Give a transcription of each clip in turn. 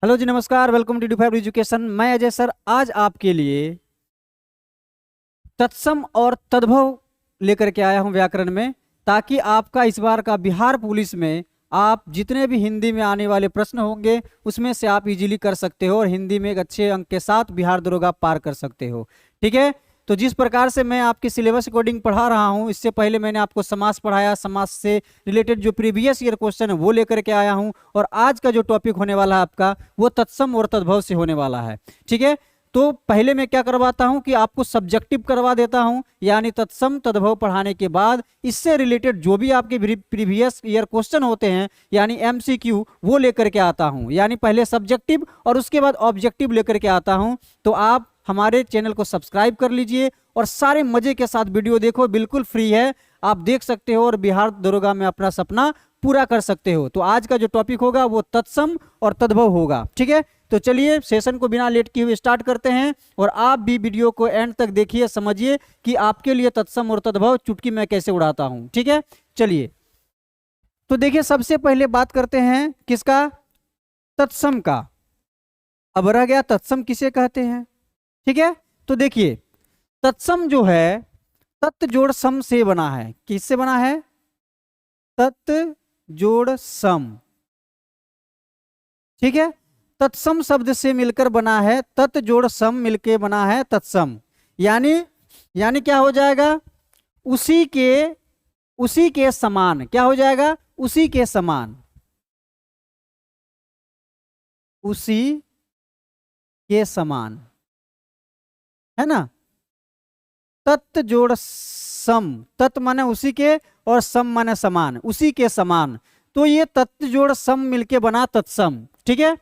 Hello ji, नमस्कार। Welcome to D five education. मैं Ajay sir आज आपके लिए तत्सम और तद्भव लेकर के आया हूं व्याकरण में, ताकि आपका इस बार का बिहार पुलिस में आप जितने भी हिंदी में आने वाले प्रश्न होंगे उसमें से आप इजीली कर सकते हो और हिंदी में एक अच्छे अंक के साथ बिहार दरोगा पार कर सकते हो। ठीक है, तो जिस प्रकार से मैं आपके सिलेबस अकॉर्डिंग पढ़ा रहा हूं, इससे पहले मैंने आपको समास पढ़ाया, समास से रिलेटेड जो प्रीवियस ईयर क्वेश्चन है वो लेकर के आया हूं, और आज का जो टॉपिक होने वाला है आपका वो तत्सम और तद्भव से होने वाला है। ठीक है, तो पहले मैं क्या करवाता हूं कि आपको सब्जेक्टिव करवा देता हूं, यानी तत्सम तद्भव पढ़ाने के बाद इससे रिलेटेड जो भी आपके प्रीवियस ईयर क्वेश्चन होते हैं यानी एमसीक्यू वो लेकर के आता हूं, यानी पहले सब्जेक्टिव और उसके बाद ऑब्जेक्टिव लेकर के आता हूं। तो आप हमारे चैनल को सब्सक्राइब कर लीजिए और सारे मजे के साथ वीडियो देखो, बिल्कुल फ्री है, आप देख सकते हो और बिहार दरोगा में अपना सपना पूरा कर सकते हो। तो आज का जो टॉपिक होगा वो तत्सम और तद्भव होगा। ठीक है, तो चलिए सेशन को बिना लेट किए हुए स्टार्ट करते हैं, और आप भी वीडियो को एंड तक देखिए, समझिए कि आपके लिए तत्सम और तद्भव चुटकी मैं कैसे उड़ाता हूं। ठीक है, चलिए तो देखिए, सबसे पहले बात करते हैं किसका, तत्सम का। अब रह गया तत्सम किसे कहते हैं। ठीक है, तो देखिए तत्सम जो है तत् जोड़ सम से बना है। किससे बना है? तत् जोड़ सम। ठीक है, तत्सम शब्द से मिलकर बना है, तत् जोड़ सम मिलके बना है तत्सम। यानी यानी क्या हो जाएगा? उसी के समान। क्या हो जाएगा? उसी के समान, उसी के समान, है ना। तत् जोड़ सम, तत् माने उसी के और सम माने समान, उसी के समान। तो ये तत् जोड़ सम मिलके बना तत्सम। ठीक है,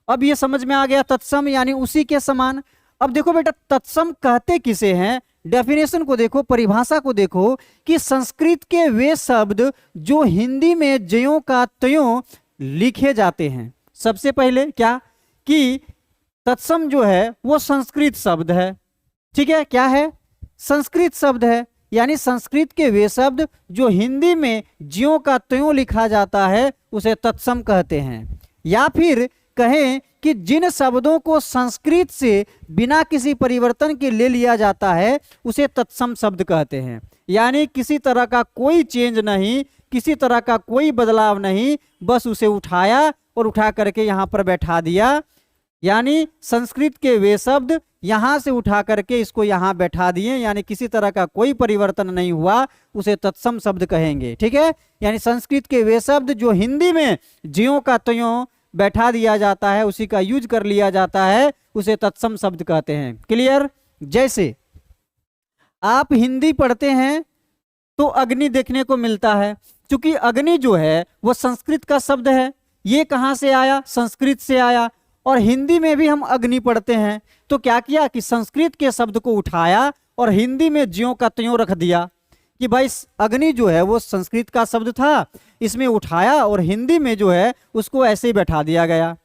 अब ये समझ में आ गया, तत्सम यानी उसी के समान। अब देखो बेटा, तत्सम कहते किसे हैं? डेफिनेशन को देखो, परिभाषा को देखो कि संस्कृत के वे शब्द जो हिंदी में ज्यों का त्यों लिखे जाते हैं। सबसे पहले क्या कि तत्सम जो है वो संस्कृत शब्द है। ठीक है, क्या है? संस्कृत शब्द है, यानी संस्कृत के वे शब्द जो हिंदी में ज्यों का त्यों लिखा जाता है उसे तत्सम कहते हैं। या फिर कहें कि जिन शब्दों को संस्कृत से बिना किसी परिवर्तन के ले लिया जाता है उसे तत्सम शब्द कहते हैं। यानी किसी तरह का कोई चेंज नहीं, किसी तरह का कोई बदलाव नहीं, बस उसे उठाया और उठा करके यहाँ पर बैठा दिया। यानी संस्कृत के वे शब्द यहां से उठा करके इसको यहां बैठा दिए, यानी किसी तरह का कोई परिवर्तन नहीं हुआ, उसे तत्सम शब्द कहेंगे। ठीक है, यानी संस्कृत के वे शब्द जो हिंदी में ज्यों का त्यों बैठा दिया जाता है, उसी का यूज कर लिया जाता है, उसे तत्सम शब्द कहते हैं। क्लियर? जैसे आप हिंदी पढ़ते हैं तो अग्नि देखने को मिलता है, क्योंकि अग्नि जो है वो संस्कृत का शब्द है। ये कहां से आया? संस्कृत से आया। और हिंदी में भी हम अग्नि पढ़ते हैं, तो क्या किया कि संस्कृत के शब्द को उठाया और हिंदी में ज्यों का त्यों रख दिया कि भाई अग्नि जो है वो संस्कृत का शब्द था, इसमें उठाया और हिंदी में जो है उसको ऐसे ही बैठा दिया गया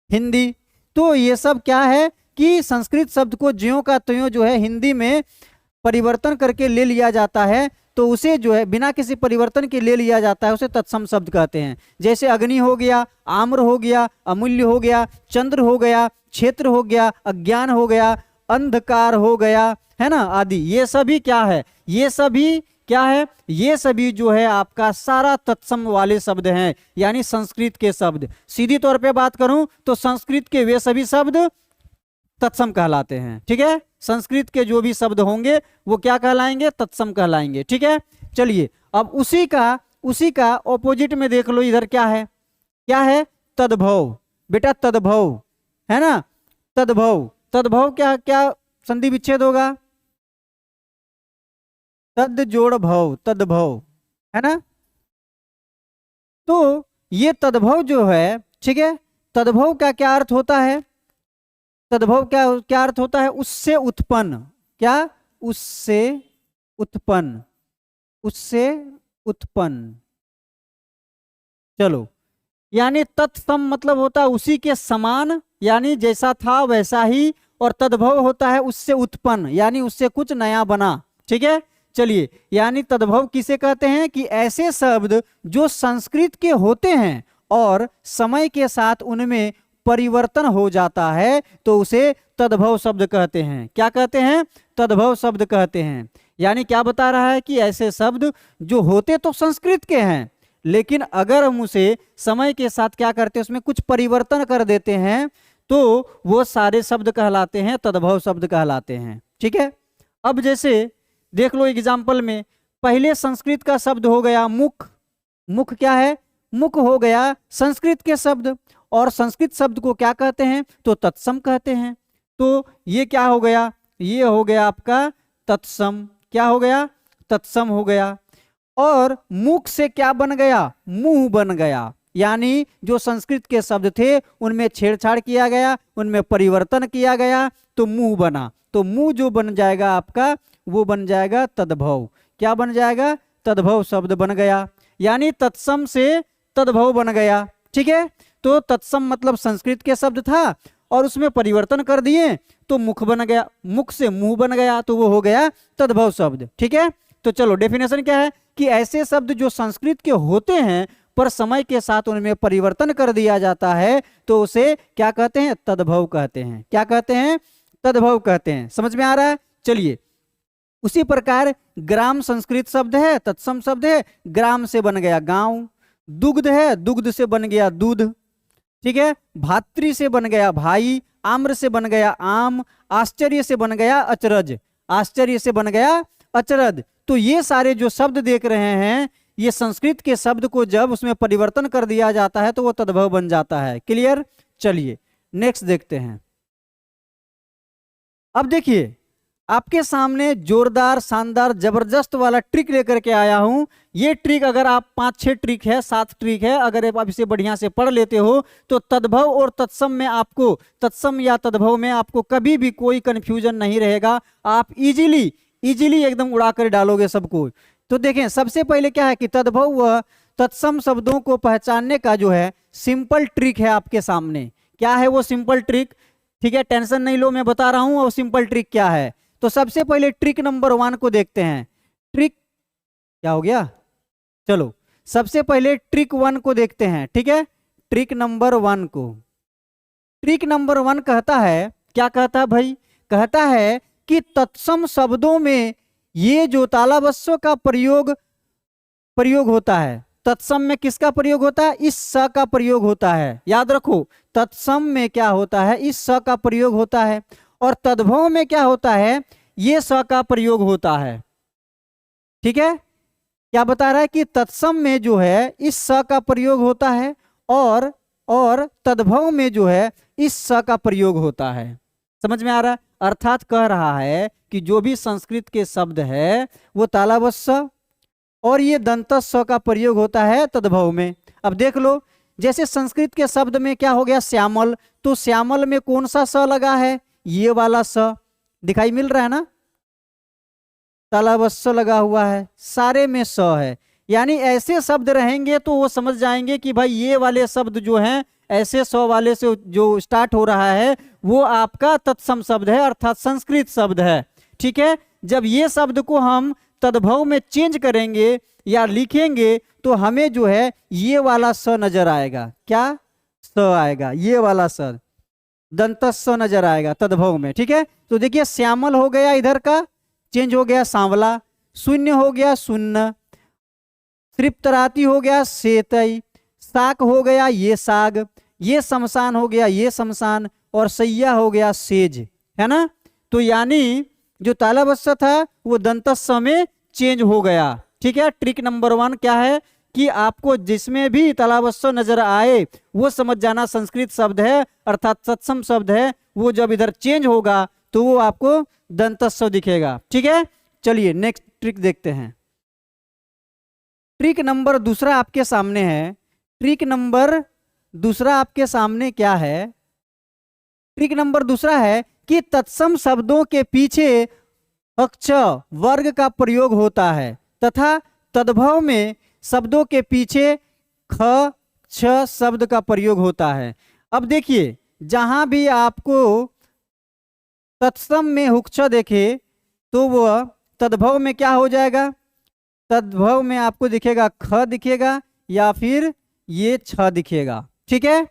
हिंदी। तो ये सब क्या है कि संस्कृत शब्द को ज्यों का त्यों जो है हिंदी में परिवर्तन करके ले लिया जाता है, तो उसे जो है बिना किसी परिवर्तन के ले लिया जाता है, उसे तत्सम शब्द कहते हैं। जैसे अग्नि हो गया, आम्र हो गया, अमूल्य हो गया, चंद्र हो गया, क्षेत्र हो गया, अज्ञान हो गया, अंधकार हो गया, है ना, आदि। ये सभी क्या है? ये सभी क्या है? ये सभी जो है आपका सारा तत्सम वाले शब्द हैं, यानी संस्कृत के शब्द। सीधी तौर पे बात करूं तो संस्कृत के वे सभी शब्द तत्सम कहलाते हैं। ठीक है, संस्कृत के जो भी शब्द होंगे वो क्या कहलाएंगे? तत्सम कहलाएंगे। ठीक है, चलिए अब उसी का ऑपोजिट में देख लो, इधर क्या है? क्या है? तद्भव। बेटा तद्भव, है ना, तद्भव। तद्भव क्या क्या संधि विच्छेद होगा? तद जोड़ भव, तद्भव, है ना। तो ये तद्भव जो है, ठीक है, तद्भव का क्या अर्थ होता है? तद्भव क्या क्या अर्थ होता है? उससे उत्पन्न। क्या? उससे उत्पन्न, उससे उत्पन्न। चलो, यानी तत्सम मतलब होता है उसी के समान, यानी जैसा था वैसा ही, और तद्भव होता है उससे उत्पन्न, यानी उससे कुछ नया बना। ठीक है, चलिए, यानी तद्भव किसे कहते हैं कि ऐसे शब्द जो संस्कृत के होते हैं और समय के साथ उनमें परिवर्तन हो जाता है तो उसे तद्भव शब्द कहते हैं। क्या कहते हैं? तद्भव शब्द कहते हैं। यानी क्या बता रहा है कि ऐसे शब्द जो होते तो संस्कृत के हैं, लेकिन अगर हम उसे समय के साथ क्या करते हैं, उसमें कुछ परिवर्तन कर देते हैं तो वो सारे शब्द कहलाते हैं, तद्भव शब्द कहलाते हैं। ठीक है, अब जैसे देख लो एग्जाम्पल में, पहले संस्कृत का शब्द हो गया मुख। मुख क्या है? मुख हो गया संस्कृत के शब्द, और संस्कृत शब्द को क्या कहते हैं? तो तत्सम कहते हैं। तो ये क्या हो गया? ये हो गया आपका तत्सम। क्या हो गया? तत्सम हो गया। और मुख से क्या बन गया? मुंह बन गया। यानी जो संस्कृत के शब्द थे उनमें छेड़छाड़ किया गया, उनमें परिवर्तन किया गया तो मुंह बना। तो मुंह जो बन जाएगा आपका, वो बन जाएगा तद्भव। क्या बन जाएगा? तद्भव शब्द बन गया। यानी तत्सम से तद्भव बन गया। ठीक है, तो तत्सम मतलब संस्कृत के शब्द था और उसमें परिवर्तन कर दिए तो मुख बन गया, मुख से मुंह बन गया तो वो हो गया तद्भव शब्द। ठीक है, तो चलो डेफिनेशन क्या है कि ऐसे शब्द जो संस्कृत के होते हैं पर समय के साथ उनमें परिवर्तन कर दिया जाता है तो उसे क्या कहते हैं? तद्भव कहते हैं। क्या कहते हैं? तद्भव कहते हैं। समझ में आ रहा है? चलिए, उसी प्रकार ग्राम संस्कृत शब्द है, तत्सम शब्द है, ग्राम से बन गया गांव। दुग्ध है, दुग्ध से बन गया दूध। ठीक है, भातृ से बन गया भाई, आम्र से बन गया आम, आश्चर्य से बन गया अचरज, आश्चर्य से बन गया अचरज। तो ये सारे जो शब्द देख रहे हैं, ये संस्कृत के शब्द को जब उसमें परिवर्तन कर दिया जाता है तो वो तद्भव बन जाता है। क्लियर? चलिए नेक्स्ट देखते हैं। अब देखिए, आपके सामने जोरदार, शानदार, जबरदस्त वाला ट्रिक लेकर के आया हूं। ये ट्रिक अगर आप 5-6 ट्रिक है, 7 ट्रिक है, अगर आप इसे बढ़िया से पढ़ लेते हो तो तद्भव और तत्सम में आपको, तत्सम या तद्भव में आपको कभी भी कोई कंफ्यूजन नहीं रहेगा। आप इजीली एकदम उड़ा कर डालोगे सबको। तो देखें, सबसे पहले क्या है कि तद्भव व तत्सम शब्दों को पहचानने का जो है सिंपल ट्रिक है आपके सामने। क्या है वो सिंपल ट्रिक? ठीक है, टेंशन नहीं लो, मैं बता रहा हूं वो सिंपल ट्रिक क्या है। तो सबसे पहले ट्रिक नंबर 1 को देखते हैं। ट्रिक क्या हो गया? चलो सबसे पहले ट्रिक 1 को देखते हैं। ठीक है, ट्रिक नंबर 1 को, ट्रिक नंबर 1 कहता है, क्या कहता है भाई? कहता है कि तत्सम शब्दों में ये जो तालाबस्सों का प्रयोग होता है, तत्सम में किसका प्रयोग होता है? इस स का प्रयोग होता है। याद रखो, तत्सम में क्या होता है? इस स का प्रयोग होता है। और तद्भव में क्या होता है? ये स का प्रयोग होता है। ठीक है, क्या बता रहा है कि तत्सम में जो है इस स का प्रयोग होता है और तद्भव में जो है इस स का प्रयोग होता है। समझ में आ रहा है? अर्थात कह रहा है कि जो भी संस्कृत के शब्द है वो तालाबस्स और ये दंतस स का प्रयोग होता है तद्भव में। अब देख लो, जैसे संस्कृत के शब्द में क्या हो गया? श्यामल। तो श्यामल में कौन सा स लगा है? ये वाला स दिखाई मिल रहा है ना, तालाबस्स लगा हुआ है, सारे में स है। यानी ऐसे शब्द रहेंगे तो वो समझ जाएंगे कि भाई ये वाले शब्द जो हैं ऐसे स वाले से जो स्टार्ट हो रहा है वो आपका तत्सम शब्द है, अर्थात संस्कृत शब्द है। ठीक है, जब ये शब्द को हम तद्भव में चेंज करेंगे या लिखेंगे तो हमें जो है ये वाला स नजर आएगा। क्या स आएगा? ये वाला स, दंतस्स नजर आएगा तद्भव में। ठीक है, तो देखिए श्यामल हो गया, इधर का चेंज हो गया सांवला, शून्य हो गया शून्य, तृप्तराती हो गया सेतई, साक हो गया ये साग, ये शमशान हो गया ये शमशान, और सैया हो गया सेज। है ना? तो यानी जो तालाबस्स था वो दंतस्स में चेंज हो गया। ठीक है, ट्रिक नंबर 1 क्या है कि आपको जिसमें भी तालाबस्स नजर आए वो समझ जाना संस्कृत शब्द है, अर्थात तत्सम शब्द है। वो जब इधर चेंज होगा तो वो आपको दंतस्स दिखेगा। ठीक है, चलिए नेक्स्ट ट्रिक देखते हैं। ट्रिक नंबर 2 आपके सामने है। ट्रिक नंबर 2 आपके सामने क्या है? ट्रिक नंबर 2 है कि तत्सम शब्दों के पीछे अक्ष वर्ग का प्रयोग होता है तथा तद्भव में शब्दों के पीछे ख छ शब्द का प्रयोग होता है। अब देखिए, जहां भी आपको तत्सम में हुक्ष देखे तो वह तद्भव में क्या हो जाएगा? तद्भव में आपको दिखेगा ख दिखेगा या फिर ये छ दिखेगा। ठीक है,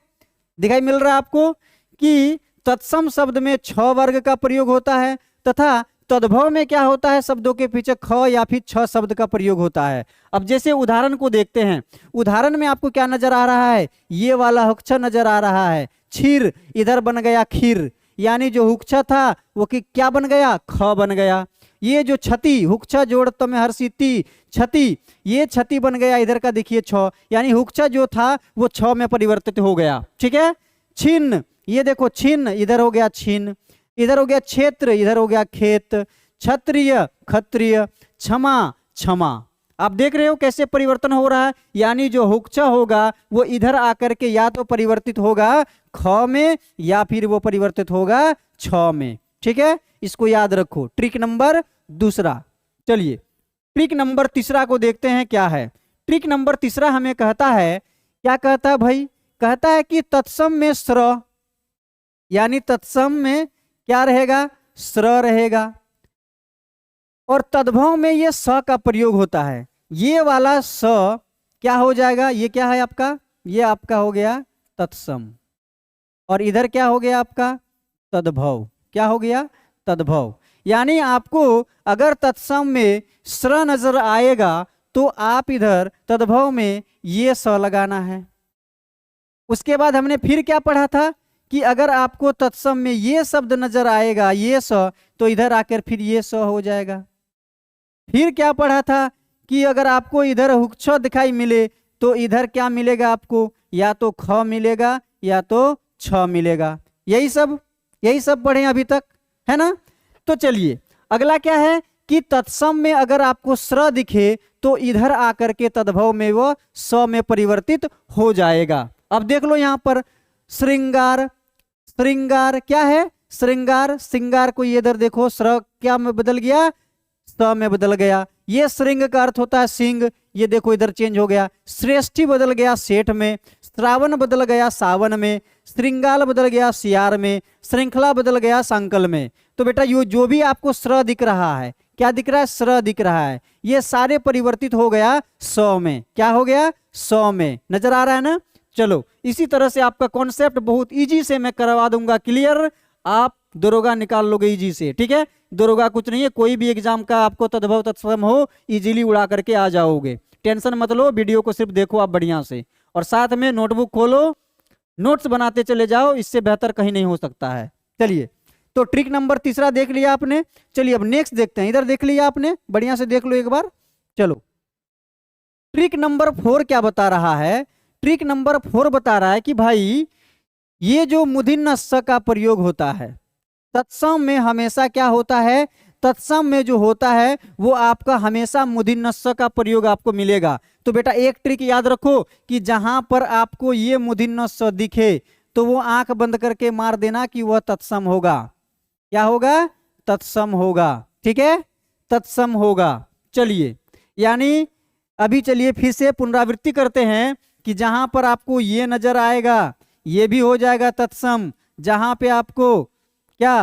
दिखाई मिल रहा है आपको कि तत्सम शब्द में छ वर्ग का प्रयोग होता है तथा तद्भव में क्या होता है, शब्दों के पीछे ख या फिर छ शब्द का प्रयोग होता है। अब जैसे उदाहरण को देखते हैं, उदाहरण में आपको क्या नजर आ रहा है, ये वाला हुक्छा नजर आ रहा है, क्षीर इधर बन गया खीर, यानी जो हुक्छा था वो कि क्या बन गया, ख बन गया। ये जो छति, हुक्छा जोड़ तमे हर्षिति छति, ये छति बन गया इधर का देखिए छ, यानी हुक्छा जो था वो छ में परिवर्तित हो गया। ठीक है। छिन्न, ये देखो छिन्न इधर हो गया छिन्न, इधर हो गया क्षेत्र इधर हो गया खेत, क्षत्रिय क्षत्रिय, क्षमा क्षमा। आप देख रहे हो कैसे परिवर्तन हो रहा है, यानी जो हुक्छा होगा वो इधर आकर के या तो परिवर्तित होगा ख में या फिर वो परिवर्तित होगा छ में। ठीक है, इसको याद रखो। ट्रिक नंबर दूसरा। चलिए ट्रिक नंबर तीसरा को देखते हैं क्या है। ट्रिक नंबर तीसरा हमें कहता है, क्या कहता है भाई, कहता है कि तत्सम में स्र, यानी तत्सम में क्या रहेगा, स्र रहेगा, और तद्भव में ये स का प्रयोग होता है। ये वाला स क्या हो जाएगा, ये क्या है आपका, ये आपका हो गया तत्सम, और इधर क्या हो गया आपका तद्भव, क्या हो गया तद्भव। यानी आपको अगर तत्सम में स्र नजर आएगा तो आप इधर तद्भव में ये स लगाना है। उसके बाद हमने फिर क्या पढ़ा था कि अगर आपको तत्सम में ये शब्द नजर आएगा ये स, तो इधर आकर फिर ये स हो जाएगा। फिर क्या पढ़ा था कि अगर आपको इधर हुक्ष दिखाई मिले तो इधर क्या मिलेगा आपको, या तो ख मिलेगा या तो छ मिलेगा। यही सब पढ़े अभी तक, है ना। तो चलिए अगला क्या है कि तत्सम में अगर आपको स्र दिखे तो इधर आकर के तद्भव में वो स में परिवर्तित हो जाएगा। अब देख लो यहाँ पर श्रृंगार, श्रृंगार क्या है, श्रृंगार, श्रृंगार को ये इधर देखो, स्र क्या में बदल गया, स में बदल गया। ये श्रृंग का अर्थ होता है सिंह, ये देखो इधर चेंज हो गया। श्रेष्ठी बदल गया सेठ में, श्रावण बदल गया सावन में, श्रृंगाल बदल गया सियार में, श्रृंखला बदल गया संकल में। तो बेटा ये जो भी आपको स्र दिख रहा है, क्या दिख रहा है, स्र दिख रहा है, ये सारे परिवर्तित हो गया स में। क्या हो गया, स में। नजर आ रहा है ना। चलो इसी तरह से आपका कॉन्सेप्ट बहुत इजी से मैं करवा दूंगा क्लियर, आप दरोगा निकाल लोगे इजी से। ठीक है, दरोगा कुछ नहीं है, कोई भी एग्जाम का आपको तद्भव तत्सम हो इजीली उड़ा करके आ जाओगे। टेंशन मत लो, वीडियो को सिर्फ देखो आप बढ़िया से, और साथ में नोटबुक खोलो, नोट्स बनाते चले जाओ, इससे बेहतर कहीं नहीं हो सकता है। चलिए तो ट्रिक नंबर तीसरा देख लिया आपने। चलिए अब नेक्स्ट देखते हैं, इधर देख लिया आपने, बढ़िया से देख लो एक बार। चलो ट्रिक नंबर 4 क्या बता रहा है, ट्रिक नंबर 4 बता रहा है कि भाई ये जो मूर्धन्य स का प्रयोग होता है तत्सम में हमेशा क्या होता है, तत्सम में जो होता है वो आपका हमेशा मूर्धन्य स का प्रयोग आपको मिलेगा। तो बेटा एक ट्रिक याद रखो कि जहां पर आपको ये मूर्धन्य स दिखे तो वो आंख बंद करके मार देना कि वह तत्सम होगा। क्या होगा, तत्सम होगा। ठीक है, तत्सम होगा। चलिए यानी अभी चलिए फिर से पुनरावृत्ति करते हैं कि जहां पर आपको ये नजर आएगा ये भी हो जाएगा तत्सम, जहां पे आपको क्या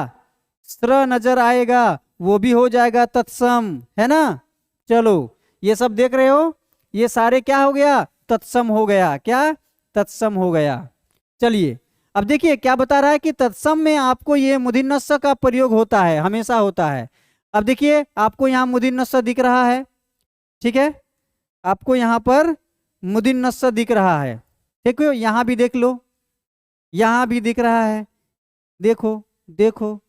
स्र नजर आएगा वो भी हो जाएगा तत्सम, है ना। चलो ये सब देख रहे हो, ये सारे क्या हो गया, तत्सम हो गया। क्या, तत्सम हो गया। चलिए अब देखिए क्या बता रहा है कि तत्सम में आपको ये मूर्धन्य स का प्रयोग होता है, हमेशा होता है। अब देखिए आपको यहाँ मूर्धन्य स दिख रहा है, ठीक है, आपको यहाँ पर मूर्धन्य स दिख रहा है। देखो यहाँ भी देख लो, यहाँ भी दिख रहा है, देखो देखो।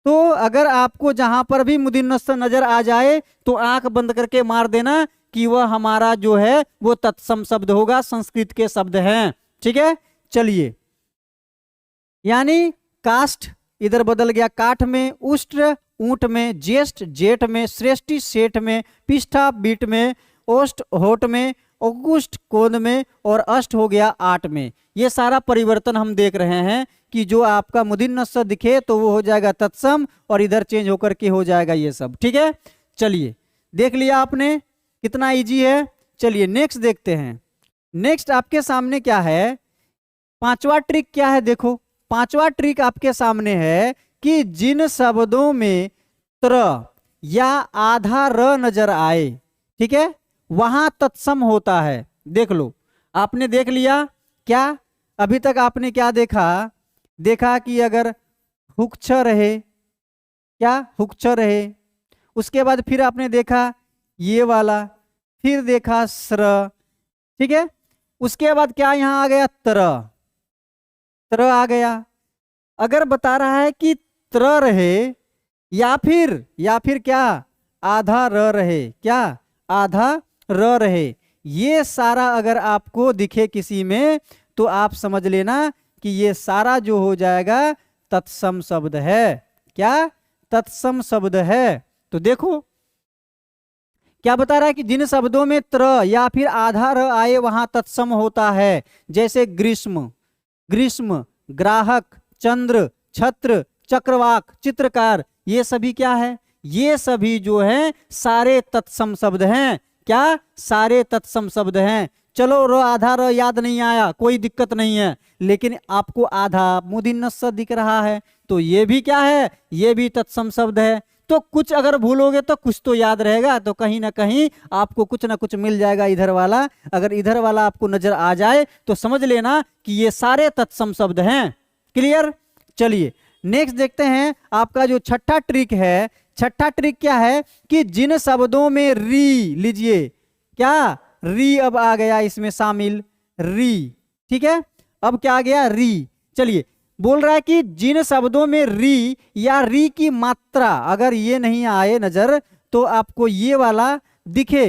तो अगर आपको जहां पर भी मूर्धन्य स नजर आ जाए तो आंख बंद करके मार देना कि वह हमारा जो है वो तत्सम शब्द होगा, संस्कृत के शब्द हैं। ठीक है, चलिए यानी काष्ठ इधर बदल गया काठ में, उष्ट्र ऊंट में, ज्येष्ठ जेठ में, श्रेष्ठी सेठ में, पिष्ठा बीट में, ओष्ठ होठ में, औगुष्ठ कोद में, और अष्ट हो गया आठ में। ये सारा परिवर्तन हम देख रहे हैं कि जो आपका मूर्धन्य स दिखे तो वो हो जाएगा तत्सम और इधर चेंज होकर के हो जाएगा ये सब। ठीक है, चलिए देख लिया आपने, कितना इजी है। चलिए नेक्स्ट देखते हैं। नेक्स्ट आपके सामने क्या है, पांचवा ट्रिक क्या है, देखो पांचवा ट्रिक आपके सामने है कि जिन शब्दों में त्र या आधा र नजर आए, ठीक है, वहां तत्सम होता है। देख लो, आपने देख लिया क्या, अभी तक आपने क्या देखा, देखा कि अगर हुक्ष रहे, क्या हुक्ष रहे, उसके बाद फिर आपने देखा ये वाला, फिर देखा स्र, ठीक है। उसके बाद क्या यहाँ आ गया, त्र, त्र आ गया। अगर बता रहा है कि त्र रहे या फिर क्या आधा र रहे, क्या आधा र रहे, ये सारा अगर आपको दिखे किसी में तो आप समझ लेना कि ये सारा जो हो जाएगा तत्सम शब्द है। क्या तत्सम शब्द है। तो देखो क्या बता रहा है कि जिन शब्दों में त्र या फिर आधा र आए वहां तत्सम होता है, जैसे ग्रीष्म, ग्रीष्म, ग्राहक, चंद्र, छत्र, चक्रवाक, चित्रकार, ये सभी क्या है, ये सभी जो हैं सारे तत्सम शब्द हैं। क्या सारे तत्सम शब्द हैं। चलो रो आधा र याद नहीं आया, कोई दिक्कत नहीं है, लेकिन आपको आधा मुदिन्नस दिख रहा है तो ये भी क्या है, ये भी तत्सम शब्द है। तो कुछ अगर भूलोगे तो कुछ तो याद रहेगा, तो कहीं ना कहीं आपको कुछ ना कुछ मिल जाएगा इधर वाला। अगर इधर वाला आपको नजर आ जाए तो समझ लेना कि ये सारे तत्सम शब्द हैं। क्लियर। चलिए नेक्स्ट देखते हैं आपका जो छठा ट्रिक है। छठा ट्रिक क्या है कि जिन शब्दों में री, लीजिए क्या री अब आ गया इसमें शामिल, री, ठीक है। अब क्या आ गया, री। चलिए बोल रहा है कि जिन शब्दों में री या री की मात्रा अगर ये नहीं आए नजर, तो आपको ये वाला दिखे,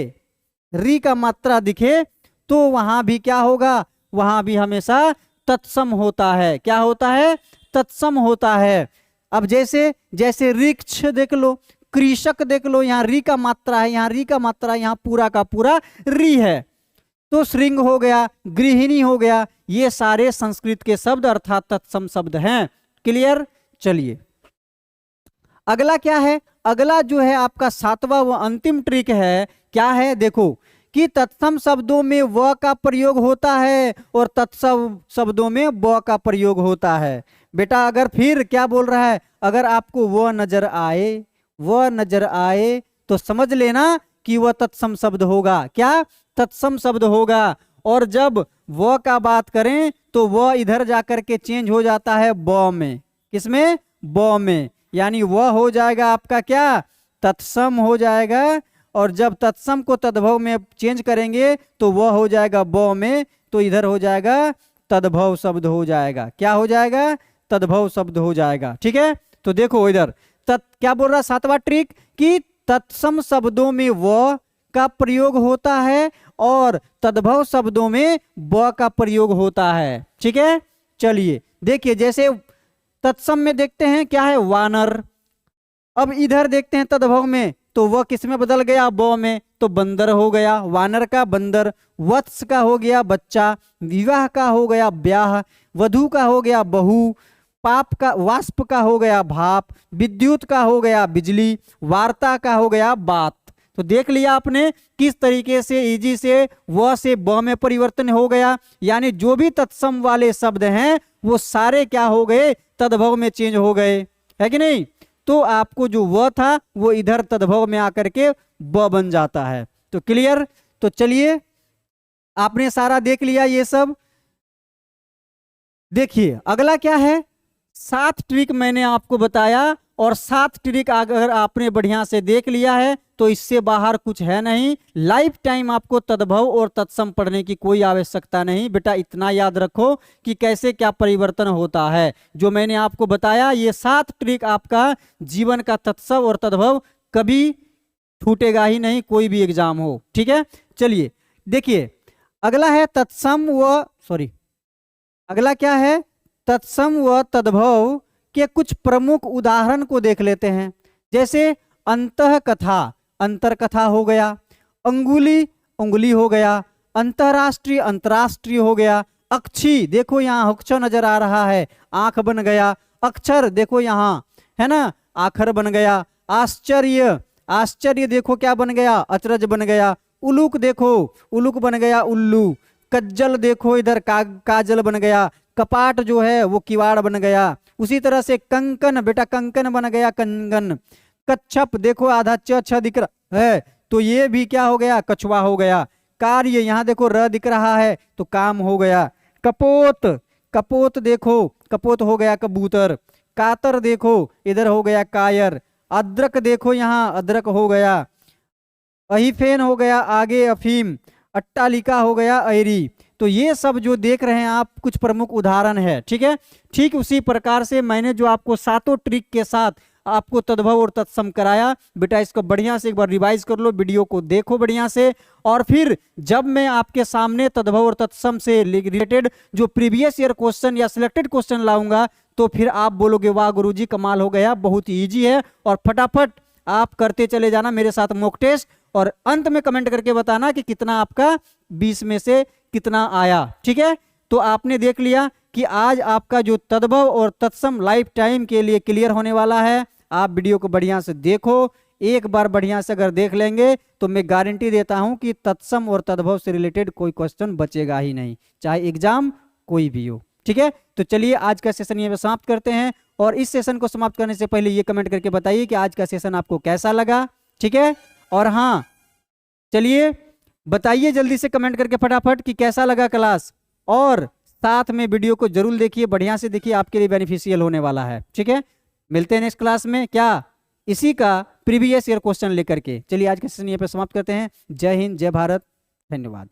री का मात्रा दिखे, तो वहां भी क्या होगा, वहां भी हमेशा तत्सम होता है। क्या होता है, तत्सम होता है। अब जैसे जैसे रिक्ष देख लो, कृषक देख लो, यहाँ री का मात्रा है, यहाँ री का मात्रा, यहाँ पूरा का पूरा री है। तो श्रृंग हो गया, गृहिणी हो गया, ये सारे संस्कृत के शब्द अर्थात तत्सम शब्द हैं। क्लियर। चलिए अगला क्या है, अगला जो है आपका सातवां व अंतिम ट्रिक है। क्या है, देखो कि तत्सम शब्दों में व का प्रयोग होता है और तत्सम शब्दों में ब का प्रयोग होता है। बेटा अगर फिर क्या बोल रहा है, अगर आपको व नजर आए, व नजर आए तो समझ लेना कि वह तत्सम शब्द होगा। क्या तत्सम शब्द होगा। और जब व का बात करें तो वह इधर जाकर के चेंज हो जाता है ब में। किसमें, ब में, यानी वह हो जाएगा आपका क्या, तत्सम हो जाएगा। और जब तत्सम को तद्भव में चेंज करेंगे तो वह हो जाएगा ब में, तो इधर हो जाएगा तद्भव शब्द हो जाएगा। क्या हो जाएगा, तद्भव शब्द हो जाएगा। ठीक है। तो देखो इधर क्या बोल रहा है सातवां ट्रिक कि तत्सम शब्दों में व का प्रयोग होता है और तद्भव शब्दों में ब का प्रयोग होता है। ठीक है। चलिए देखिए जैसे तत्सम में देखते हैं क्या है, वानर। अब इधर देखते हैं तद्भव में, तो वह किस में बदल गया, ब में, तो बंदर हो गया, वानर का बंदर। वत्स का हो गया बच्चा, विवाह का हो गया ब्याह, वधु का हो गया बहू, पाप का वाष्प का हो गया भाप, विद्युत का हो गया बिजली, वार्ता का हो गया बात। तो देख लिया आपने किस तरीके से इजी से व से ब में परिवर्तन हो गया। यानी जो भी तत्सम वाले शब्द हैं वो सारे क्या हो गए, तद्भव में चेंज हो गए, है कि नहीं। तो आपको जो व था वो इधर तद्भव में आकर के ब बन जाता है। तो क्लियर। तो चलिए आपने सारा देख लिया ये सब। देखिए अगला क्या है, 7 ट्रिक मैंने आपको बताया और 7 ट्रिक अगर आपने बढ़िया से देख लिया है तो इससे बाहर कुछ है नहीं। लाइफ टाइम आपको तद्भव और तत्सम पढ़ने की कोई आवश्यकता नहीं। बेटा इतना याद रखो कि कैसे क्या परिवर्तन होता है। जो मैंने आपको बताया ये 7 ट्रिक आपका जीवन का तत्सम और तद्भव कभी छूटेगा ही नहीं, कोई भी एग्जाम हो। ठीक है। चलिए देखिए अगला है तत्सम व अगला क्या है, तत्सम व तद्भव के कुछ प्रमुख उदाहरण को देख लेते हैं। जैसे अंतः कथा, अंतर कथा हो गया, अंगुली, उंगली हो गया, अंतरराष्ट्रीय, अंतरराष्ट्रीय हो गया, अक्षी, देखो यहाँ अक्ष नजर आ रहा है, आंख बन गया, अक्षर देखो यहाँ है ना, आखर बन गया, आश्चर्य, आश्चर्य देखो क्या बन गया, अचरज बन गया, उलूक देखो, उलूक बन गया उल्लू, कज्जल देखो इधर काजल बन गया, कपाट जो है वो किवाड़ बन गया। उसी तरह से कंकन, बेटा कंकन बन गया कंगन, कच्छप देखो आधा छ दिख रहा है तो ये भी क्या हो गया, कछुआ हो गया। कार्य यहाँ देखो र दिख रहा है तो काम हो गया। कपोत, कपोत देखो, कपोत हो गया कबूतर। कातर देखो, इधर हो गया कायर। अदरक देखो, यहाँ अदरक हो गया। अहिफेन हो गया आगे अफीम। अट्टालिका हो गया ऐरी। तो ये सब जो देख रहे हैं आप कुछ प्रमुख उदाहरण है, ठीक है। ठीक उसी प्रकार से मैंने जो आपको सातों ट्रिक के साथ आपको तद्भव और तत्सम कराया, बेटा इसको बढ़िया से एक बार रिवाइज कर लो, वीडियो को देखो बढ़िया से। और फिर जब मैं आपके सामने तद्भव और तत्सम से रिलेटेड जो प्रीवियस ईयर क्वेश्चन या सिलेक्टेड क्वेश्चन लाऊंगा, तो फिर आप बोलोगे वाह गुरुजी कमाल हो गया, बहुत ईजी है। और फटाफट आप करते चले जाना मेरे साथ मॉक टेस्ट, और अंत में कमेंट करके बताना कि कितना आपका 20 में से कितना आया, ठीक है। तो आपने देख लिया कि आज आपका जो तद्भव और तत्सम लाइफ टाइम के लिए क्लियर होने वाला है। आप वीडियो को बढ़िया से देखो, एक बार बढ़िया से अगर देख लेंगे तो मैं गारंटी देता हूं कि तत्सम और तद्भव से रिलेटेड कोई क्वेश्चन बचेगा ही नहीं, चाहे एग्जाम कोई भी हो, ठीक है। तो चलिए आज का सेशन ये समाप्त करते हैं। और इस सेशन को समाप्त करने से पहले ये कमेंट करके बताइए कि आज का सेशन आपको कैसा लगा, ठीक है। और हाँ, चलिए बताइए जल्दी से कमेंट करके फटाफट कि कैसा लगा क्लास, और साथ में वीडियो को जरूर देखिए, बढ़िया से देखिए, आपके लिए बेनिफिशियल होने वाला है, ठीक है। मिलते हैं नेक्स्ट क्लास में, क्या इसी का प्रीवियस ईयर क्वेश्चन लेकर के। चलिए आज का सेशन यहीं पे समाप्त करते हैं। जय हिंद, जय भारत, धन्यवाद।